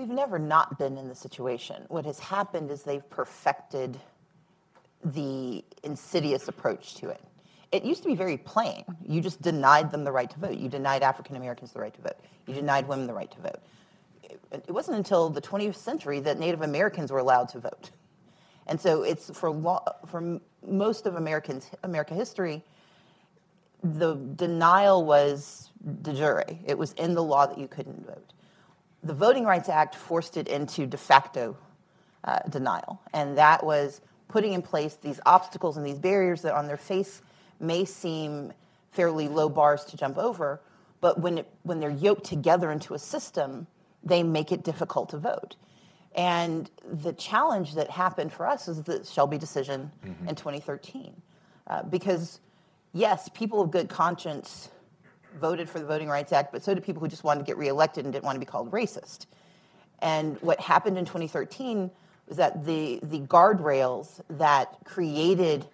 we've never not been in the situation. What has happened is they've perfected the insidious approach to it. It used to be very plain. You just denied them the right to vote. You denied African Americans the right to vote. You denied women the right to vote. It wasn't until the 20th century that Native Americans were allowed to vote. And so it's for most of America history, the denial was de jure. It was in the law that you couldn't vote. The Voting Rights Act forced it into de facto denial, and that was putting in place these obstacles and these barriers that on their face may seem fairly low bars to jump over, but when they're yoked together into a system, they make it difficult to vote. And the challenge that happened for us is the Shelby decision in 2013. Because, yes, people of good conscience voted for the Voting Rights Act, but so did people who just wanted to get reelected and didn't want to be called racist. And what happened in 2013 was that the guardrails that created,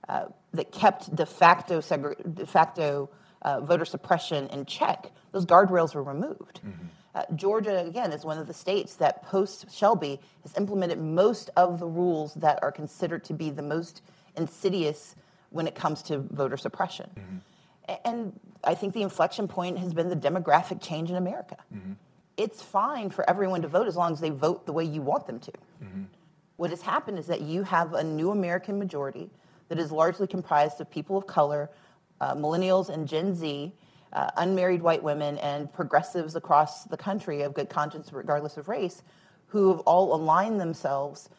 that kept de facto voter suppression in check, those guardrails were removed. Georgia, again, is one of the states that post-Shelby has implemented most of the rules that are considered to be the most insidious when it comes to voter suppression. And I think the inflection point has been the demographic change in America. It's fine for everyone to vote as long as they vote the way you want them to. What has happened is that you have a new American majority that is largely comprised of people of color, millennials and Gen Z, unmarried white women, and progressives across the country of good conscience regardless of race, who have all aligned themselves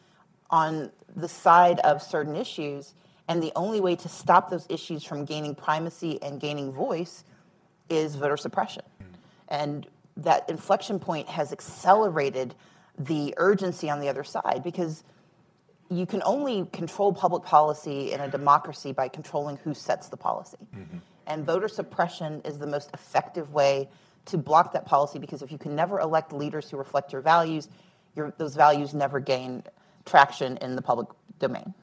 on the side of certain issues. And the only way to stop those issues from gaining primacy and gaining voice is voter suppression. And that inflection point has accelerated the urgency on the other side, because you can only control public policy in a democracy by controlling who sets the policy. And voter suppression is the most effective way to block that policy, because if you can never elect leaders who reflect your values, those values never gain traction in the public domain.